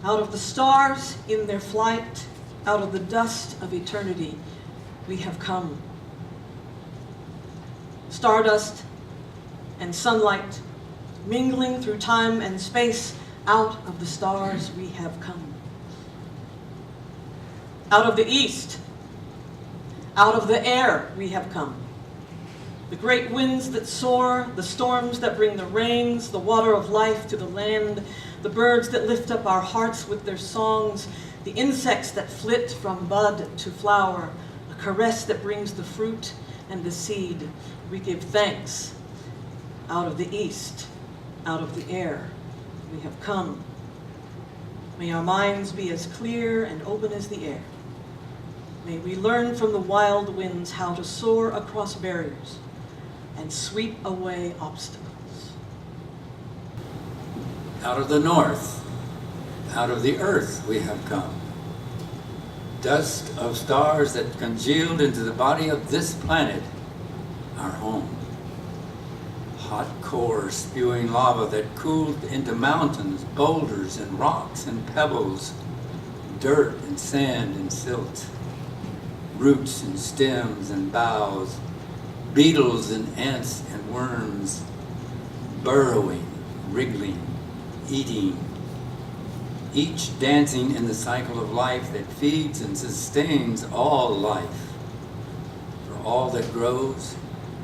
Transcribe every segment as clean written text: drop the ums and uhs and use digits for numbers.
Out of the stars in their flight, out of the dust of eternity, we have come. Stardust and sunlight, mingling through time and space, out of the stars we have come. Out of the east, out of the air we have come. The great winds that soar, the storms that bring the rains, the water of life to the land, the birds that lift up our hearts with their songs, the insects that flit from bud to flower, a caress that brings the fruit and the seed. We give thanks. Out of the east, out of the air, we have come. May our minds be as clear and open as the air. May we learn from the wild winds how to soar across barriers and sweep away obstacles. Out of the north, out of the earth we have come. Dust of stars that congealed into the body of this planet, our home. Hot cores spewing lava that cooled into mountains, boulders and rocks and pebbles, dirt and sand and silt, roots and stems and boughs, beetles and ants and worms, burrowing, wriggling, eating, each dancing in the cycle of life that feeds and sustains all life. For all that grows,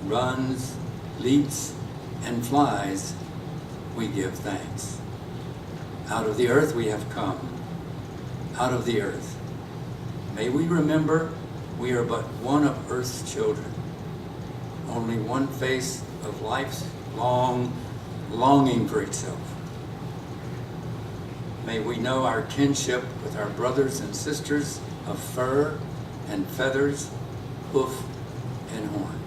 runs, leaps, and flies, we give thanks. Out of the earth we have come, out of the earth. May we remember we are but one of earth's children, only one face of life's long longing for itself. May we know our kinship with our brothers and sisters of fur and feathers, hoof and horn.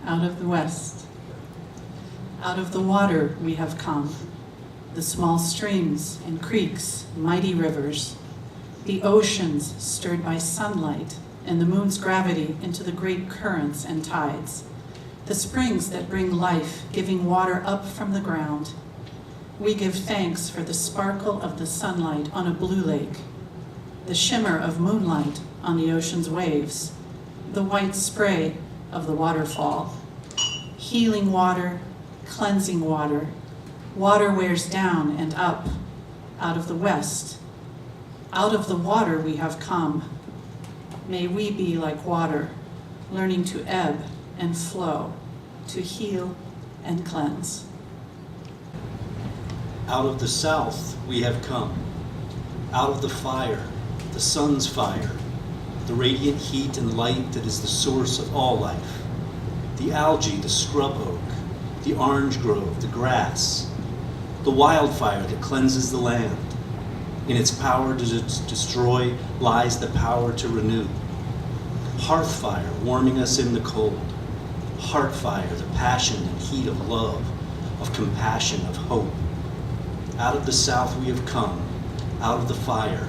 Out of the west, out of the water we have come, the small streams and creeks, mighty rivers, the oceans stirred by sunlight and the moon's gravity into the great currents and tides, the springs that bring life, giving water up from the ground. We give thanks for the sparkle of the sunlight on a blue lake, the shimmer of moonlight on the ocean's waves, the white spray of the waterfall. Healing water, cleansing water, water wears down and up. Out of the west, out of the water we have come. May we be like water, learning to ebb and flow, to heal and cleanse. Out of the south we have come, out of the fire, the sun's fire, the radiant heat and light that is the source of all life, the algae, the scrub oak, the orange grove, the grass, the wildfire that cleanses the land. In its power to destroy lies the power to renew. Hearth fire warming us in the cold, heart fire, the passion and heat of love, of compassion, of hope. Out of the south we have come, out of the fire.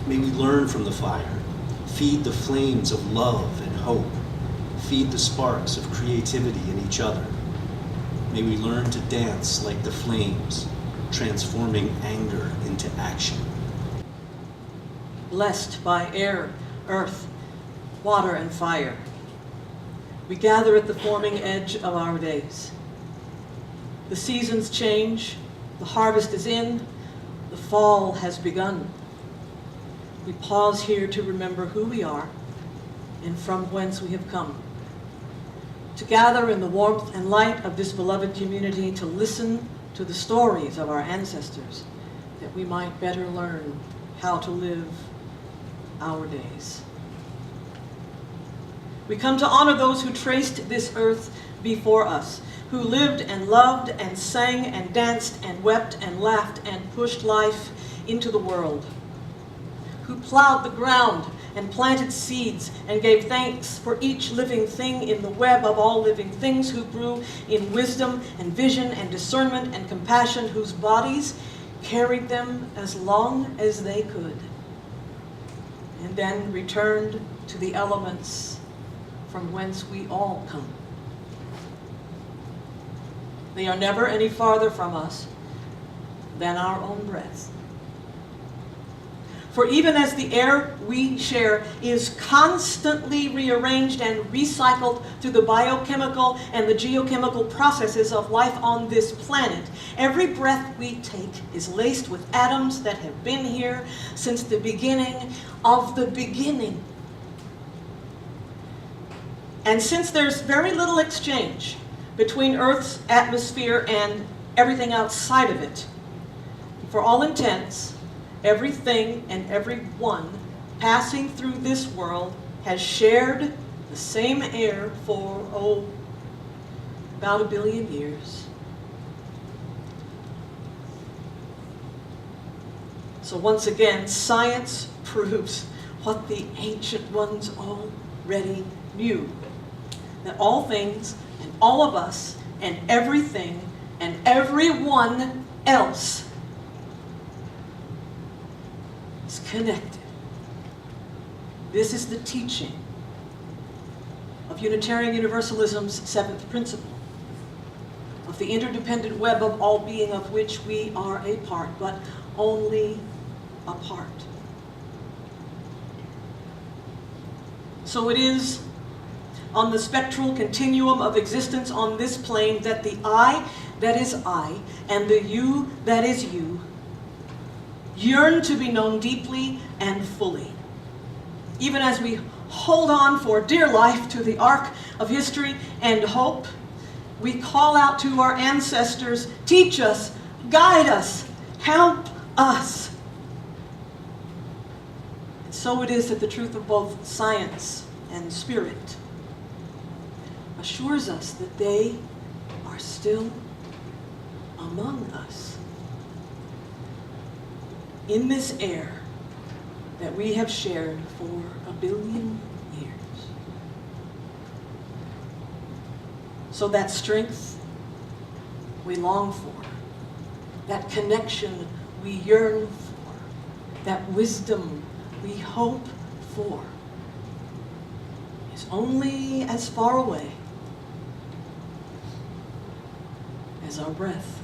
May we learn from the fire, feed the flames of love and hope, feed the sparks of creativity in each other. May we learn to dance like the flames, transforming anger into action. Blessed by air, earth, water, and fire, we gather at the forming edge of our days. The seasons change, the harvest is in, the fall has begun. We pause here to remember who we are and from whence we have come. To gather in the warmth and light of this beloved community, to listen to the stories of our ancestors, that we might better learn how to live our days. We come to honor those who traced this earth before us, who lived and loved and sang and danced and wept and laughed and pushed life into the world, who plowed the ground and planted seeds and gave thanks for each living thing in the web of all living things, who grew in wisdom and vision and discernment and compassion, whose bodies carried them as long as they could, and then returned to the elements from whence we all come. They are never any farther from us than our own breath. For even as the air we share is constantly rearranged and recycled through the biochemical and the geochemical processes of life on this planet, every breath we take is laced with atoms that have been here since the beginning of the beginning. And since there's very little exchange between Earth's atmosphere and everything outside of it, for all intents, everything and everyone passing through this world has shared the same air for, about 1 billion years. So once again, science proves what the ancient ones already knew, that all things and all of us and everything and everyone else is connected. This is the teaching of Unitarian Universalism's seventh principle, of the interdependent web of all being of which we are a part, but only a part. So it is on the spectral continuum of existence on this plane that the I that is I and the you that is you yearn to be known deeply and fully. Even as we hold on for dear life to the arc of history and hope, we call out to our ancestors, teach us, guide us, help us. And so it is that the truth of both science and spirit assures us that they are still among us. In this air that we have shared for 1 billion years. So that strength we long for, that connection we yearn for, that wisdom we hope for, is only as far away as our breath.